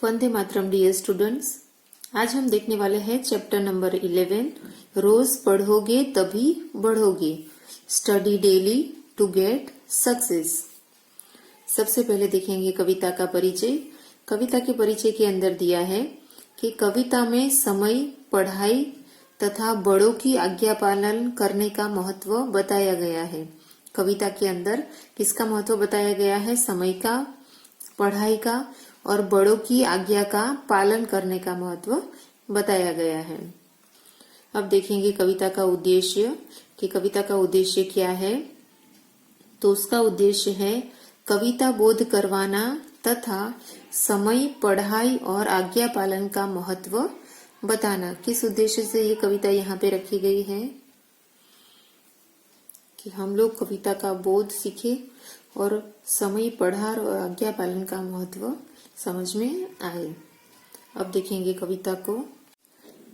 Vande Mataram dear students. आज हम देखने वाले हैं चैप्टर नंबर 11। रोज पढ़ोगे तभी बढ़ोगे, study daily to get success. सबसे पहले देखेंगे कविता का परिचय। कविता के परिचय के अंदर दिया है कि कविता में समय, पढ़ाई तथा बड़ों की आज्ञा पालन करने का महत्व बताया गया है। कविता के अंदर किसका महत्व बताया गया है? समय का, पढ़ाई का और बड़ों की आज्ञा का पालन करने का महत्व बताया गया है। अब देखेंगे कविता का उद्देश्य कि कविता का उद्देश्य क्या है। तो उसका उद्देश्य है कविता बोध करवाना तथा समय, पढ़ाई और आज्ञा पालन का महत्व बताना। किस उद्देश्य से ये कविता यहाँ पे रखी गई है कि हम लोग कविता का बोध सीखे और समय, पढ़ाई और आज्ञा पालन का महत्व समझ में आए। अब देखेंगे कविता को।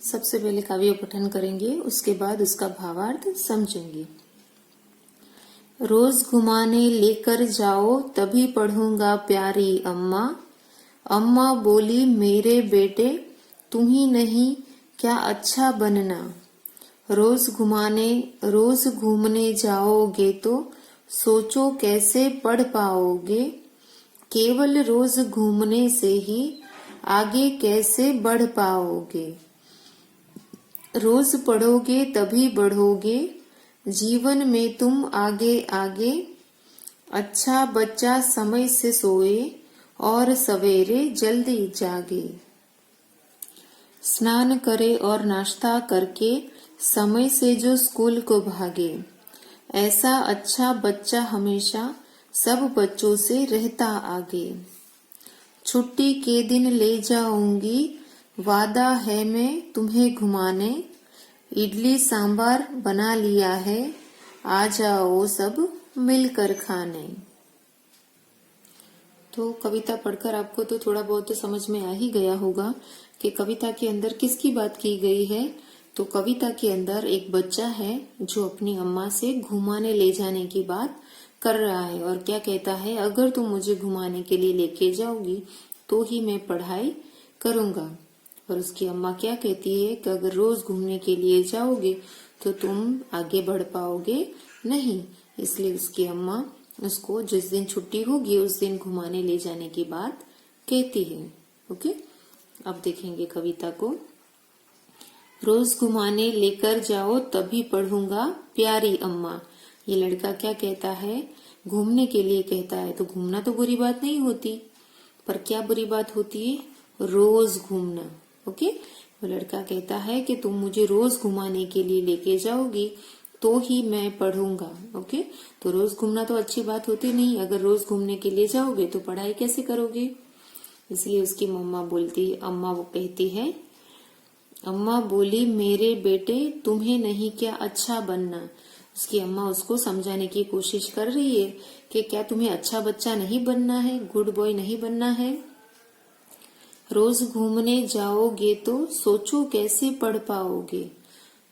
सबसे पहले काव्य पठन करेंगे, उसके बाद उसका भावार्थ समझेंगे। रोज घुमाने लेकर जाओ तभी पढ़ूंगा प्यारी अम्मा। अम्मा बोली मेरे बेटे तुम ही नहीं क्या अच्छा बनना। रोज घूमने जाओगे तो सोचो कैसे पढ़ पाओगे। केवल रोज घूमने से ही आगे कैसे बढ़ पाओगे। रोज पढ़ोगे तभी बढ़ोगे, जीवन में तुम आगे आगे। अच्छा बच्चा समय से सोए और सवेरे जल्दी जागे। स्नान करे और नाश्ता करके समय से जो स्कूल को भागे। ऐसा अच्छा बच्चा हमेशा सब बच्चों से रहता आगे। छुट्टी के दिन ले जाऊंगी, वादा है मैं तुम्हें घुमाने। इडली सांबार बना लिया है, आ जाओ सब मिलकर खाने। तो कविता पढ़कर आपको तो थोड़ा बहुत तो समझ में आ ही गया होगा कि कविता के अंदर किसकी बात की गई है। तो कविता के अंदर एक बच्चा है जो अपनी अम्मा से घुमाने ले जाने की बात कर रहा है और क्या कहता है, अगर तुम मुझे घुमाने के लिए लेके जाओगी तो ही मैं पढ़ाई करूंगा। और उसकी अम्मा क्या कहती है कि अगर रोज घूमने के लिए जाओगे तो तुम आगे बढ़ पाओगे नहीं। इसलिए उसकी अम्मा उसको जिस दिन छुट्टी होगी उस दिन घुमाने ले जाने की बात कहती है। ओके, अब देखेंगे कविता को। रोज घुमाने लेकर जाओ तभी पढ़ूंगा प्यारी अम्मा। ये लड़का क्या कहता है? घूमने के लिए कहता है। तो घूमना तो बुरी बात नहीं होती, पर क्या बुरी बात होती है? रोज घूमना। ओके, वो लड़का कहता है कि तुम मुझे रोज घुमाने के लिए लेके जाओगी तो ही मैं पढ़ूंगा। ओके, तो रोज घूमना तो अच्छी बात होती नहीं। अगर रोज घूमने के लिए जाओगे तो पढ़ाई कैसे करोगे? इसलिए उसकी अम्मा वो कहती है, अम्मा बोली मेरे बेटे तुम्हें नहीं क्या अच्छा बनना। उसकी अम्मा उसको समझाने की कोशिश कर रही है कि क्या तुम्हें अच्छा बच्चा नहीं बनना है, गुड बॉय नहीं बनना है। रोज घूमने जाओगे तो सोचो कैसे पढ़ पाओगे।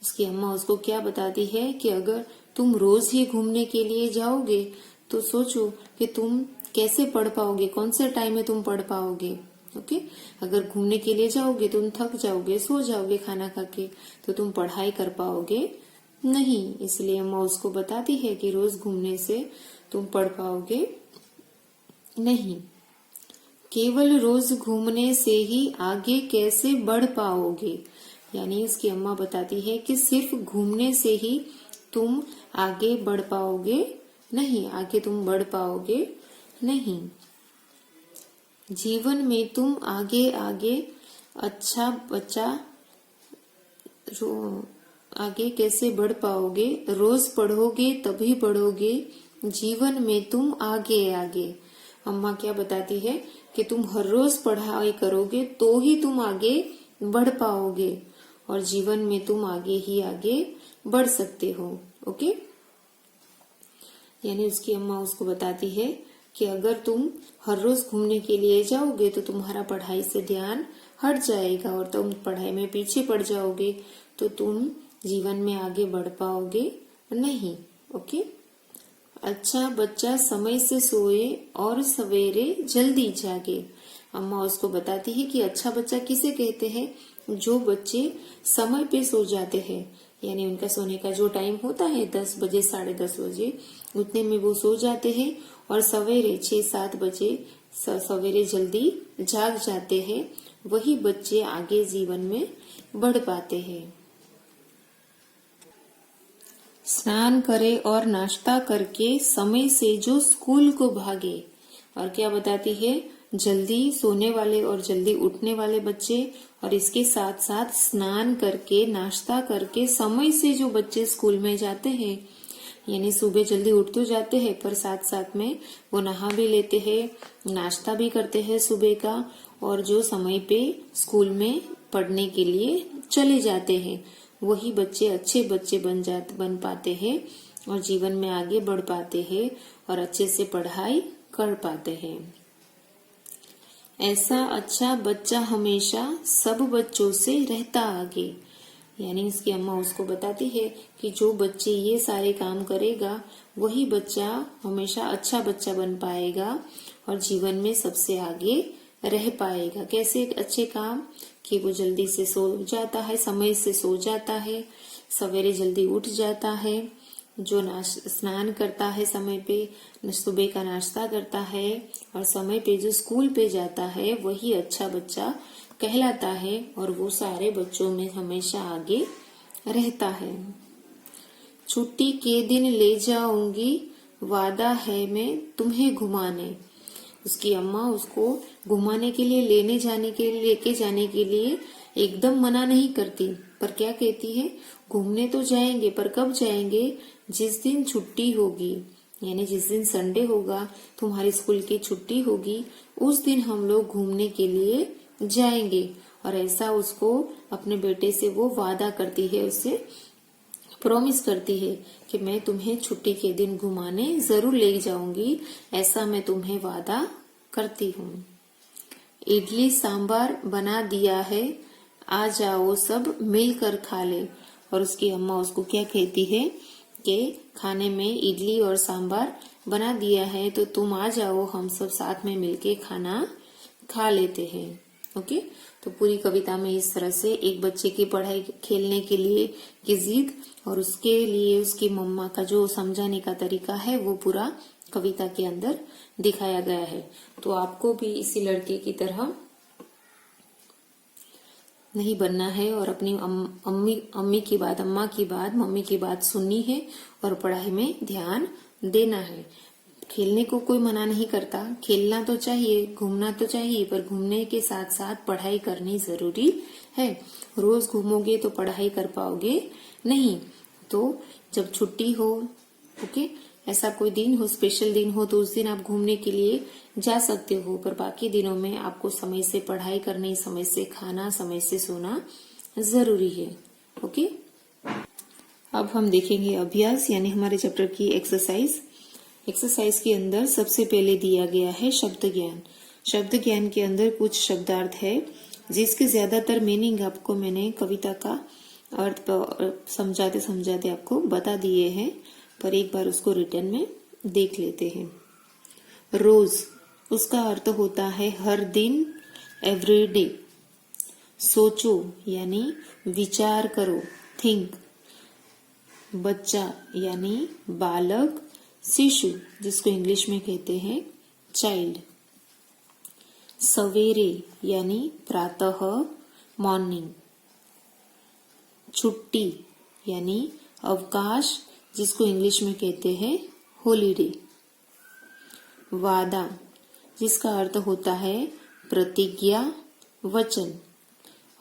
उसकी अम्मा उसको क्या बताती है कि अगर तुम रोज ही घूमने के लिए जाओगे तो सोचो कि तुम कैसे पढ़ पाओगे, कौन से टाइम में तुम पढ़ पाओगे। ओके, अगर घूमने के लिए जाओगे तुम थक जाओगे, सो जाओगे खाना खा के, तो तुम पढ़ाई कर पाओगे नहीं। इसलिए अम्मा उसको बताती है कि रोज घूमने से तुम पढ़ पाओगे नहीं। केवल रोज घूमने से ही आगे कैसे बढ़ पाओगे। यानी उसकी अम्मा बताती है कि सिर्फ घूमने से ही तुम आगे बढ़ पाओगे नहीं, आगे तुम बढ़ पाओगे नहीं। जीवन में तुम आगे आगे अच्छा बच्चा आगे कैसे बढ़ पाओगे। रोज पढ़ोगे तभी बढ़ोगे, जीवन में तुम आगे आगे। अम्मा क्या बताती है कि तुम हर रोज पढ़ाई करोगे तो ही तुम आगे बढ़ पाओगे और जीवन में तुम आगे ही आगे बढ़ सकते हो। ओके, यानी उसकी अम्मा उसको बताती है कि अगर तुम हर रोज घूमने के लिए जाओगे तो तुम्हारा पढ़ाई से ध्यान हट जाएगा और तुम पढ़ाई में पीछे पड़ जाओगे, तो तुम जीवन में आगे बढ़ पाओगे नहीं। ओके, अच्छा बच्चा समय से सोए और सवेरे जल्दी जागे। अम्मा उसको बताती है कि अच्छा बच्चा किसे कहते हैं? जो बच्चे समय पे सो जाते हैं, यानी उनका सोने का जो टाइम होता है 10 बजे 10:30 बजे, उतने में वो सो जाते हैं और सवेरे 6-7 बजे सवेरे जल्दी जाग जाते हैं, वही बच्चे आगे जीवन में बढ़ पाते हैं। स्नान करे और नाश्ता करके समय से जो स्कूल को भागे। और क्या बताती है? जल्दी सोने वाले और जल्दी उठने वाले बच्चे और इसके साथ साथ स्नान करके नाश्ता करके समय से जो बच्चे स्कूल में जाते हैं, यानी सुबह जल्दी उठ तो जाते हैं पर साथ साथ में वो नहा भी लेते हैं, नाश्ता भी करते हैं सुबह का, और जो समय पे स्कूल में पढ़ने के लिए चले जाते हैं, वही बच्चे अच्छे बच्चे बन पाते हैं और जीवन में आगे बढ़ पाते हैं और अच्छे से पढ़ाई कर पाते हैं। ऐसा अच्छा बच्चा हमेशा सब बच्चों से रहता आगे। यानी इसकी अम्मा उसको बताती है कि जो बच्चे ये सारे काम करेगा, वही बच्चा हमेशा अच्छा बच्चा बन पाएगा और जीवन में सबसे आगे रह पाएगा। कैसे अच्छे काम? कि वो जल्दी से सो जाता है, समय से सो जाता है, सवेरे जल्दी उठ जाता है, जो स्नान करता है समय पे, सुबह का नाश्ता करता है और समय पे जो स्कूल पे जाता है, वही अच्छा बच्चा कहलाता है और वो सारे बच्चों में हमेशा आगे रहता है। छुट्टी के दिन ले जाऊंगी, वादा है मैं तुम्हें घुमाने। उसकी अम्मा उसको घुमाने के लिए लेके जाने के लिए एकदम मना नहीं करती, पर क्या कहती है? घूमने तो जाएंगे, पर कब जाएंगे? जिस दिन छुट्टी होगी, यानी जिस दिन संडे होगा, तुम्हारी स्कूल की छुट्टी होगी, उस दिन हम लोग घूमने के लिए जाएंगे। और ऐसा उसको अपने बेटे से वो वादा करती है, उससे प्रॉमिस करती है कि मैं तुम्हें छुट्टी के दिन घुमाने जरूर ले जाऊंगी, ऐसा मैं तुम्हें वादा करती हूँ। इडली सांबार बना दिया है, आ जाओ सब मिलकर खा ले। और उसकी अम्मा उसको क्या कहती है कि खाने में इडली और सांबार बना दिया है, तो तुम आ जाओ, हम सब साथ में मिलके खाना खा लेते हैं। ओके, तो पूरी कविता में इस तरह से एक बच्चे की पढ़ाई खेलने के लिए की जिद और उसके लिए उसकी मम्मा का जो समझाने का तरीका है, वो पूरा कविता के अंदर दिखाया गया है। तो आपको भी इसी लड़के की तरह नहीं बनना है और अपनी अम्मा की बात सुननी है और पढ़ाई में ध्यान देना है। खेलने को कोई मना नहीं करता, खेलना तो चाहिए, घूमना तो चाहिए, पर घूमने के साथ साथ पढ़ाई करनी जरूरी है। रोज घूमोगे तो पढ़ाई कर पाओगे नहीं। तो जब छुट्टी हो, ओके, ऐसा कोई दिन हो, स्पेशल दिन हो, तो उस दिन आप घूमने के लिए जा सकते हो, पर बाकी दिनों में आपको समय से पढ़ाई करनी, समय से खाना, समय से सोना जरूरी है। ओके, अब हम देखेंगे अभ्यास, यानी हमारे चैप्टर की एक्सरसाइज के अंदर सबसे पहले दिया गया है शब्द ज्ञान। शब्द ज्ञान के अंदर कुछ शब्दार्थ है जिसके ज्यादातर मीनिंग आपको मैंने कविता का अर्थ समझाते समझाते आपको बता दिए हैं, पर एक बार उसको रिटर्न में देख लेते हैं। रोज, उसका अर्थ होता है हर दिन, एवरीडे। सोचो यानी विचार करो, थिंक। बच्चा यानी बालक, शिशु जिसको इंग्लिश में कहते हैं चाइल्ड। सवेरे यानी प्रातः, मॉर्निंग। छुट्टी यानी अवकाश जिसको इंग्लिश में कहते हैं हॉलीडे। वादा जिसका अर्थ होता है प्रतिज्ञा, वचन,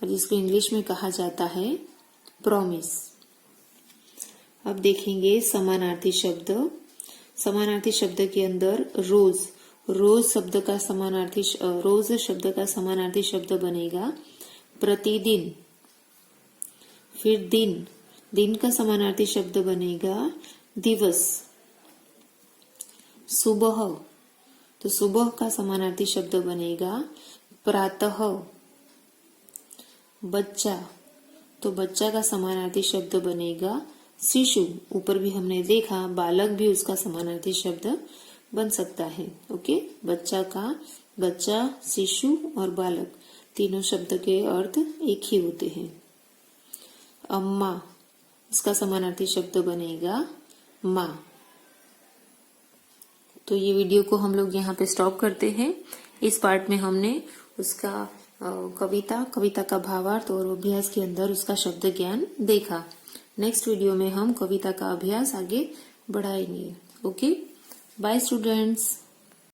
और जिसको इंग्लिश में कहा जाता है प्रॉमिस। अब देखेंगे समानार्थी शब्द। समानार्थी शब्द के अंदर रोज शब्द का समानार्थी शब्द बनेगा प्रतिदिन। फिर दिन का समानार्थी शब्द बनेगा दिवस। सुबह, तो सुबह का समानार्थी शब्द बनेगा प्रातः। बच्चा, तो बच्चा का समानार्थी शब्द बनेगा शिशु। ऊपर भी हमने देखा बालक भी उसका समानार्थी शब्द बन सकता है। ओके, बच्चा का बच्चा, शिशु और बालक तीनों शब्द के अर्थ एक ही होते हैं। अम्मा, इसका समानार्थी शब्द बनेगा माँ। तो ये वीडियो को हम लोग यहाँ पे स्टॉप करते हैं। इस पार्ट में हमने उसका कविता का भावार्थ और अभ्यास के अंदर उसका शब्द ज्ञान देखा। नेक्स्ट वीडियो में हम कविता का अभ्यास आगे बढ़ाएंगे। Okay, bye students.